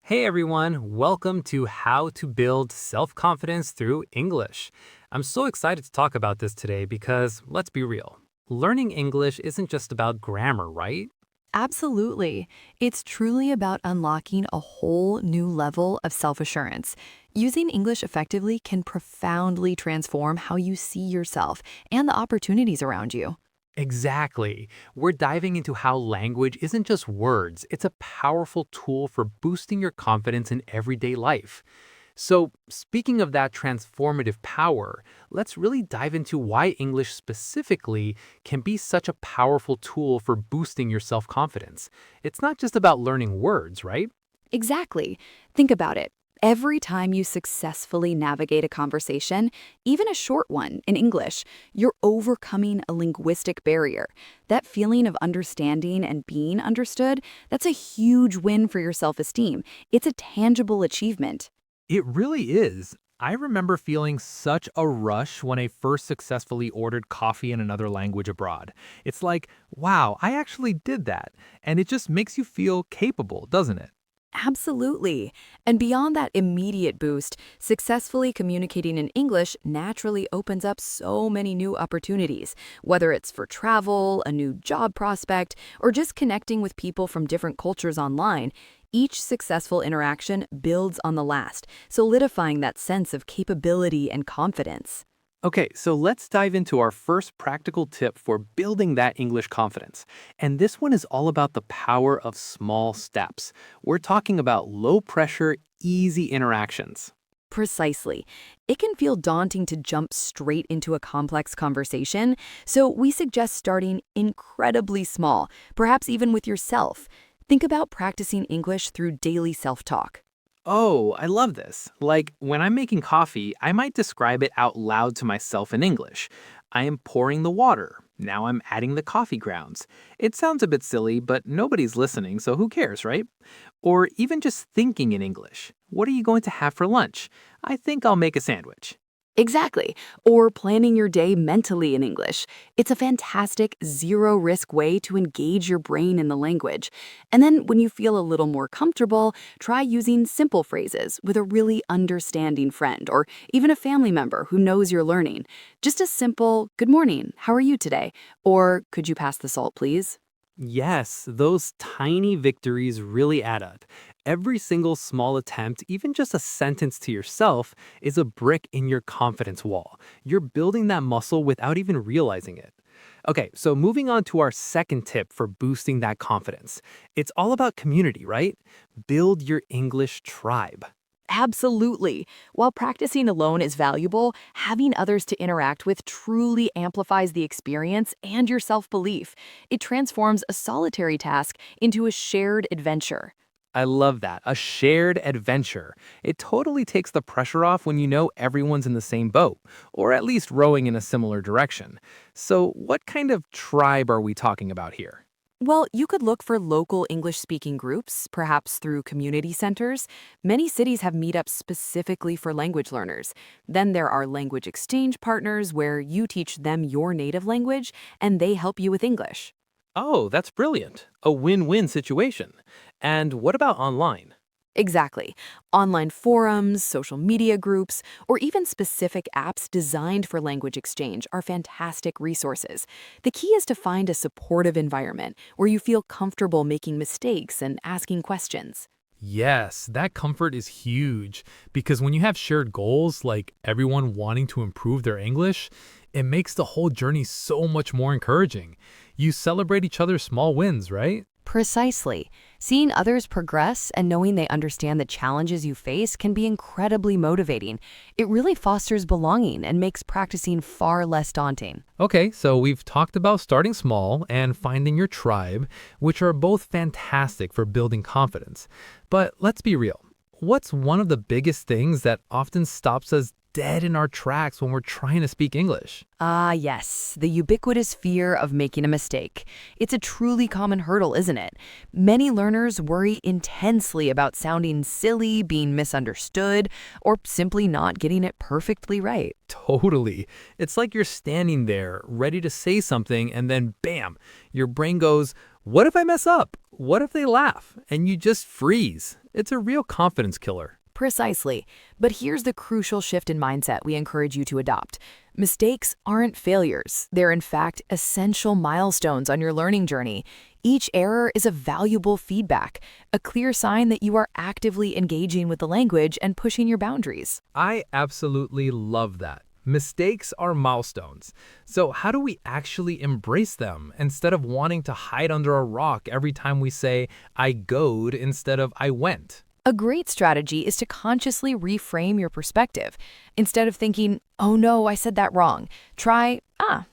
Hey everyone, welcome to How to Build Self Confidence Through English. I'm so excited to talk about this today because, let's be real, learning English isn't just about grammar, right? Absolutely. It's truly about unlocking a whole new level of self assurance. Using English effectively can profoundly transform how you see yourself and the opportunities around you. Exactly. We're diving into how language isn't just words, it's a powerful tool for boosting your confidence in everyday life. So, speaking of that transformative power, let's really dive into why English specifically can be such a powerful tool for boosting your self confidence. It's not just about learning words, right? Exactly. Think about it. Every time you successfully navigate a conversation, even a short one in English, you're overcoming a linguistic barrier. That feeling of understanding and being understood, that's a huge win for your self esteem. It's a tangible achievement. It really is. I remember feeling such a rush when I first successfully ordered coffee in another language abroad. It's like, wow, I actually did that. And it just makes you feel capable, doesn't it? Absolutely. And beyond that immediate boost, successfully communicating in English naturally opens up so many new opportunities, whether it's for travel, a new job prospect, or just connecting with people from different cultures online. Each successful interaction builds on the last, solidifying that sense of capability and confidence. Okay, so let's dive into our first practical tip for building that English confidence. And this one is all about the power of small steps. We're talking about low pressure, easy interactions. Precisely. It can feel daunting to jump straight into a complex conversation, so we suggest starting incredibly small, perhaps even with yourself. Think about practicing English through daily self talk. Oh, I love this. Like when I'm making coffee, I might describe it out loud to myself in English. I am pouring the water. Now I'm adding the coffee grounds. It sounds a bit silly, but nobody's listening, so who cares, right? Or even just thinking in English. What are you going to have for lunch? I think I'll make a sandwich. Exactly. Or planning your day mentally in English. It's a fantastic, zero risk way to engage your brain in the language. And then when you feel a little more comfortable, try using simple phrases with a really understanding friend or even a family member who knows you're learning. Just a simple, "Good morning, how are you today?" Or "Could you pass the salt, please?" Yes, those tiny victories really add up. Every single small attempt, even just a sentence to yourself, is a brick in your confidence wall. You're building that muscle without even realizing it. Okay, so moving on to our second tip for boosting that confidence. It's all about community, right? Build your English tribe. Absolutely. While practicing alone is valuable, having others to interact with truly amplifies the experience and your self belief. It transforms a solitary task into a shared adventure. I love that. A shared adventure. It totally takes the pressure off when you know everyone's in the same boat, or at least rowing in a similar direction. So, what kind of tribe are we talking about here? Well, you could look for local English speaking groups, perhaps through community centers. Many cities have meetups specifically for language learners. Then there are language exchange partners where you teach them your native language and they help you with English. Oh, that's brilliant. A win win situation. And what about online? Exactly. Online forums, social media groups, or even specific apps designed for language exchange are fantastic resources. The key is to find a supportive environment where you feel comfortable making mistakes and asking questions. Yes, that comfort is huge because when you have shared goals, like everyone wanting to improve their English, it makes the whole journey so much more encouraging. You celebrate each other's small wins, right? Precisely. Seeing others progress and knowing they understand the challenges you face can be incredibly motivating. It really fosters belonging and makes practicing far less daunting. Okay, so we've talked about starting small and finding your tribe, which are both fantastic for building confidence. But let's be real. What's one of the biggest things that often stops us dead in our tracks when we're trying to speak English? Ah, yes, the ubiquitous fear of making a mistake. It's a truly common hurdle, isn't it? Many learners worry intensely about sounding silly, being misunderstood, or simply not getting it perfectly right. Totally. It's like you're standing there ready to say something, and then bam, your brain goes, What if I mess up? What if they laugh? And you just freeze. It's a real confidence killer. Precisely. But here's the crucial shift in mindset we encourage you to adopt. Mistakes aren't failures. They're, in fact, essential milestones on your learning journey. Each error is a valuable feedback, a clear sign that you are actively engaging with the language and pushing your boundaries. I absolutely love that. Mistakes are milestones. So, how do we actually embrace them instead of wanting to hide under a rock every time we say, I goed instead of I went? A great strategy is to consciously reframe your perspective. Instead of thinking, oh no, I said that wrong, try,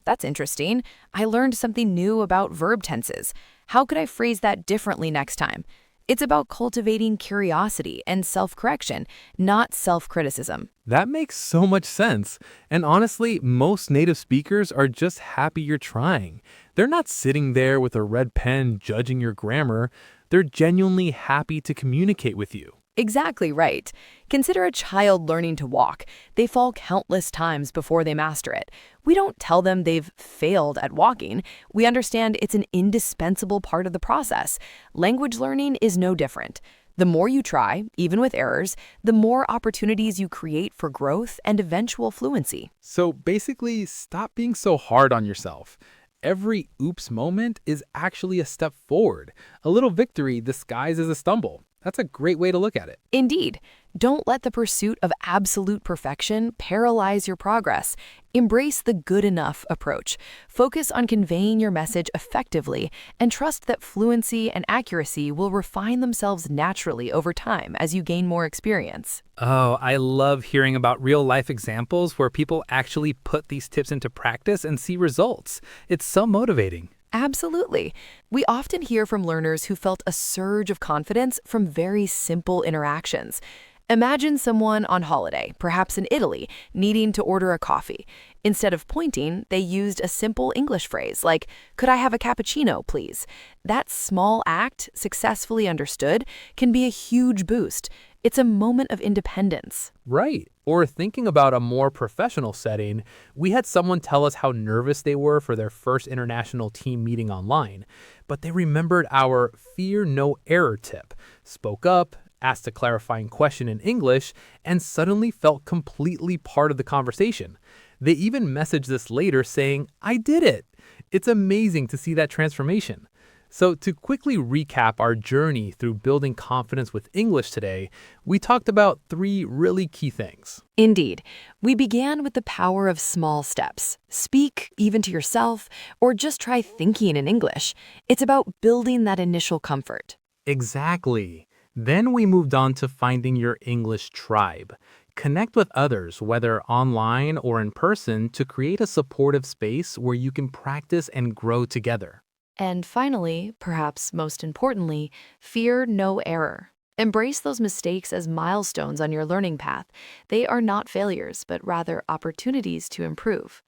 that's interesting. I learned something new about verb tenses. How could I phrase that differently next time? It's about cultivating curiosity and self-correction, not self-criticism. That makes so much sense. And honestly, most native speakers are just happy you're trying. They're not sitting there with a red pen judging your grammar. They're genuinely happy to communicate with you. Exactly right. Consider a child learning to walk. They fall countless times before they master it. We don't tell them they've failed at walking. We understand it's an indispensable part of the process. Language learning is no different. The more you try, even with errors, the more opportunities you create for growth and eventual fluency. So basically, stop being so hard on yourself. Every oops moment is actually a step forward, a little victory disguised as a stumble. That's a great way to look at it. Indeed, don't let the pursuit of absolute perfection paralyze your progress. Embrace the good enough approach. Focus on conveying your message effectively and trust that fluency and accuracy will refine themselves naturally over time as you gain more experience. Oh, I love hearing about real life examples where people actually put these tips into practice and see results. It's so motivating. Absolutely. We often hear from learners who felt a surge of confidence from very simple interactions. Imagine someone on holiday, perhaps in Italy, needing to order a coffee. Instead of pointing, they used a simple English phrase like, "Could I have a cappuccino, please?" That small act, successfully understood, can be a huge boost. It's a moment of independence. Right. Or thinking about a more professional setting, we had someone tell us how nervous they were for their first international team meeting online, but they remembered our fear no error tip, spoke up, asked a clarifying question in English, and suddenly felt completely part of the conversation. They even messaged us later saying, I did it. It's amazing to see that transformation. So to quickly recap our journey through building confidence with English today, we talked about 3 really key things. Indeed, we began with the power of small steps. Speak, even to yourself, or just try thinking in English. It's about building that initial comfort. Exactly. Then we moved on to finding your English tribe. Connect with others, whether online or in person, to create a supportive space where you can practice and grow together. And finally, perhaps most importantly, fear no error. Embrace those mistakes as milestones on your learning path. They are not failures, but rather opportunities to improve.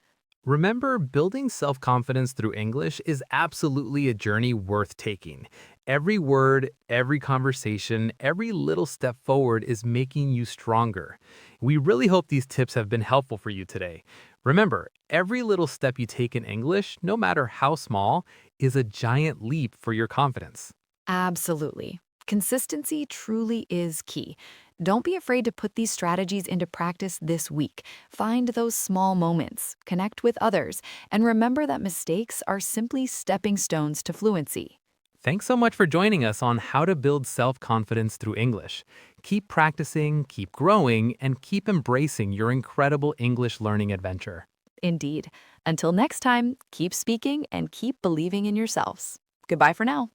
Remember, building self-confidence through English is absolutely a journey worth taking. Every word, every conversation, every little step forward is making you stronger. We really hope these tips have been helpful for you today. Remember, every little step you take in English, no matter how small, is a giant leap for your confidence. Absolutely. Consistency truly is key. Don't be afraid to put these strategies into practice this week. Find those small moments, connect with others, and remember that mistakes are simply stepping stones to fluency. Thanks so much for joining us on how to build self-confidence through English. Keep practicing, keep growing, and keep embracing your incredible English learning adventure. Indeed. Until next time, keep speaking and keep believing in yourselves. Goodbye for now.